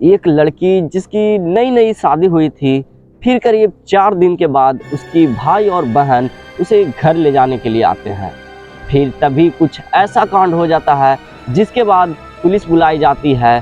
एक लड़की जिसकी नई नई शादी हुई थी, फिर करीब 4 दिन के बाद उसकी भाई और बहन उसे घर ले जाने के लिए आते हैं। फिर तभी कुछ ऐसा कांड हो जाता है जिसके बाद पुलिस बुलाई जाती है।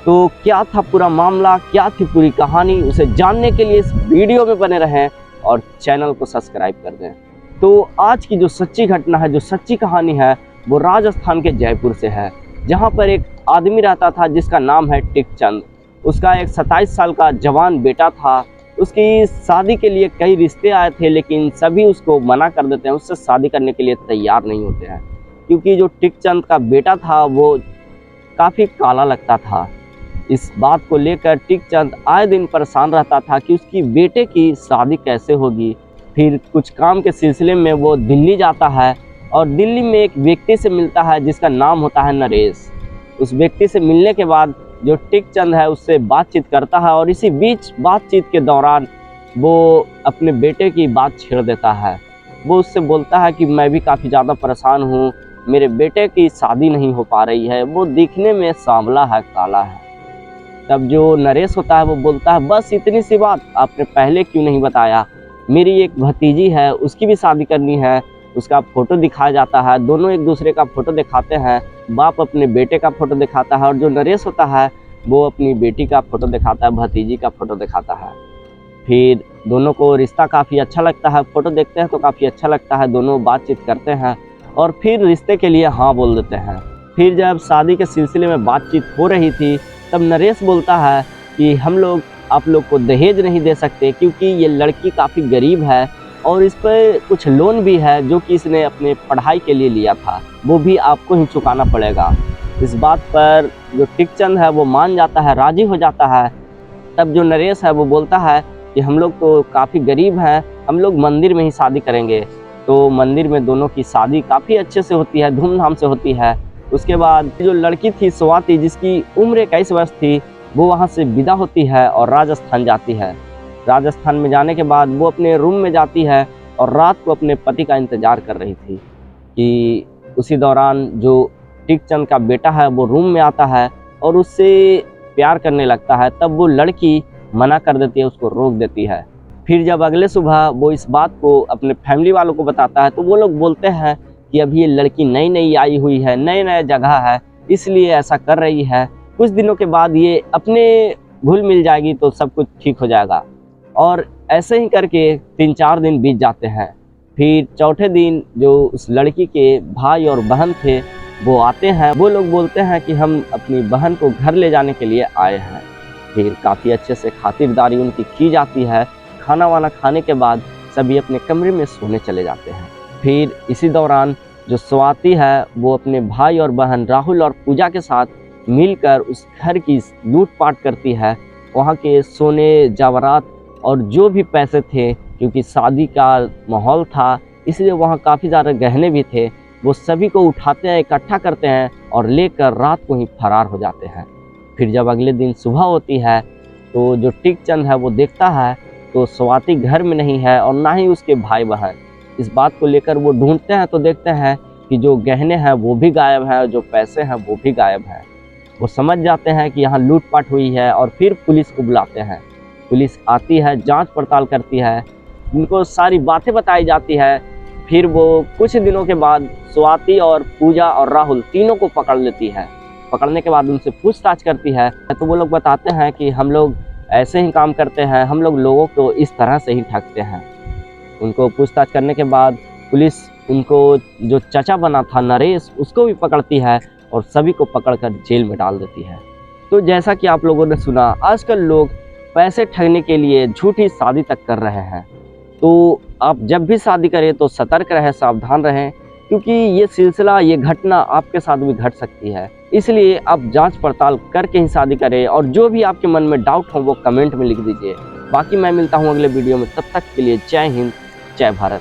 तो क्या था पूरा मामला, क्या थी पूरी कहानी, उसे जानने के लिए इस वीडियो में बने रहें और चैनल को सब्सक्राइब कर दें। तो आज की जो सच्ची घटना है, जो सच्ची कहानी है, वो राजस्थान के जयपुर से है, जहाँ पर एक आदमी रहता था जिसका नाम है टिकचंद। उसका एक 27 साल का जवान बेटा था। उसकी शादी के लिए कई रिश्ते आए थे, लेकिन सभी उसको मना कर देते हैं, उससे शादी करने के लिए तैयार नहीं होते हैं, क्योंकि जो टिकचंद का बेटा था वो काफ़ी काला लगता था। इस बात को लेकर टिकचंद आए दिन परेशान रहता था कि उसकी बेटे की शादी कैसे होगी। फिर कुछ काम के सिलसिले में वो दिल्ली जाता है और दिल्ली में एक व्यक्ति से मिलता है जिसका नाम होता है नरेश। उस व्यक्ति से मिलने के बाद जो टिकचंद है उससे बातचीत करता है और इसी बीच बातचीत के दौरान वो अपने बेटे की बात छेड़ देता है। वो उससे बोलता है कि मैं भी काफ़ी ज़्यादा परेशान हूँ, मेरे बेटे की शादी नहीं हो पा रही है, वो दिखने में सांवला है, काला है। तब जो नरेश होता है वो बोलता है, बस इतनी सी बात, आपने पहले क्यों नहीं बताया, मेरी एक भतीजी है, उसकी भी शादी करनी है। उसका फ़ोटो दिखाया जाता है, दोनों एक दूसरे का फ़ोटो दिखाते हैं। बाप अपने बेटे का फ़ोटो दिखाता है और जो नरेश होता है वो अपनी बेटी का फ़ोटो दिखाता है, भतीजी का फ़ोटो दिखाता है। फिर दोनों को रिश्ता काफ़ी अच्छा लगता है, फ़ोटो देखते हैं तो काफ़ी अच्छा लगता है, दोनों बातचीत करते हैं और फिर रिश्ते के लिए हाँ बोल देते हैं। फिर जब शादी के सिलसिले में बातचीत हो रही थी तब नरेश बोलता है कि हम लोग आप लोग को दहेज नहीं दे सकते, क्योंकि ये लड़की काफ़ी गरीब है और इस पर कुछ लोन भी है जो कि इसने अपने पढ़ाई के लिए लिया था, वो भी आपको ही चुकाना पड़ेगा। इस बात पर जो टिकचंद है वो मान जाता है, राज़ी हो जाता है। तब जो नरेश है वो बोलता है कि हम लोग तो काफ़ी गरीब हैं, हम लोग मंदिर में ही शादी करेंगे। तो मंदिर में दोनों की शादी काफ़ी अच्छे से होती है, धूमधाम से होती है। उसके बाद जो लड़की थी स्वाति, जिसकी उम्र 21 वर्ष थी, वो वहाँ से विदा होती है और राजस्थान जाती है। राजस्थान में जाने के बाद वो अपने रूम में जाती है और रात को अपने पति का इंतज़ार कर रही थी कि उसी दौरान जो टिकचंद का बेटा है वो रूम में आता है और उससे प्यार करने लगता है। तब वो लड़की मना कर देती है, उसको रोक देती है। फिर जब अगले सुबह वो इस बात को अपने फैमिली वालों को बताता है तो वो लोग बोलते हैं कि अभी ये लड़की नई नई आई हुई है, नए नए जगह है, इसलिए ऐसा कर रही है, कुछ दिनों के बाद ये अपने घुल मिल जाएगी तो सब कुछ ठीक हो जाएगा। और ऐसे ही करके 3-4 दिन बीत जाते हैं। फिर चौथे दिन जो उस लड़की के भाई और बहन थे वो आते हैं। वो लोग बोलते हैं कि हम अपनी बहन को घर ले जाने के लिए आए हैं। फिर काफ़ी अच्छे से खातिरदारी उनकी की जाती है। खाना वाना खाने के बाद सभी अपने कमरे में सोने चले जाते हैं। फिर इसी दौरान जो स्वाति है वो अपने भाई और बहन राहुल और पूजा के साथ मिलकर उस घर की लूटपाट करती है। वहाँ के सोने, जवाहरात और जो भी पैसे थे, क्योंकि शादी का माहौल था इसलिए वहाँ काफ़ी ज़्यादा गहने भी थे, वो सभी को उठाते हैं, इकट्ठा करते हैं और लेकर रात को ही फरार हो जाते हैं। फिर जब अगले दिन सुबह होती है तो जो टिकचंद है वो देखता है तो स्वाति घर में नहीं है और ना ही उसके भाई बहन। इस बात को लेकर वो ढूंढते हैं तो देखते हैं कि जो गहने हैं वो भी गायब हैं, जो पैसे हैं वो भी गायब हैं। वो समझ जाते हैं कि यहाँ लूटपाट हुई है और फिर पुलिस को बुलाते हैं। पुलिस आती है, जांच पड़ताल करती है, उनको सारी बातें बताई जाती है। फिर वो कुछ दिनों के बाद स्वाति और पूजा और राहुल तीनों को पकड़ लेती है। पकड़ने के बाद उनसे पूछताछ करती है तो वो लोग बताते हैं कि हम लोग ऐसे ही काम करते हैं, हम लोग लोगों को इस तरह से ही ठगते हैं। उनको पूछताछ करने के बाद पुलिस उनको जो चचा बना था नरेश, उसको भी पकड़ती है और सभी को पकड़कर जेल में डाल देती है। तो जैसा कि आप लोगों ने सुना, आजकल लोग पैसे ठगने के लिए झूठी शादी तक कर रहे हैं। तो आप जब भी शादी करें तो सतर्क रहें, सावधान रहें, क्योंकि ये सिलसिला, ये घटना आपके साथ भी घट सकती है। इसलिए आप जांच पड़ताल करके ही शादी करें और जो भी आपके मन में डाउट हो वो कमेंट में लिख दीजिए। बाकी मैं मिलता हूँ अगले वीडियो में, तब तक के लिए जय हिंद, जय भारत।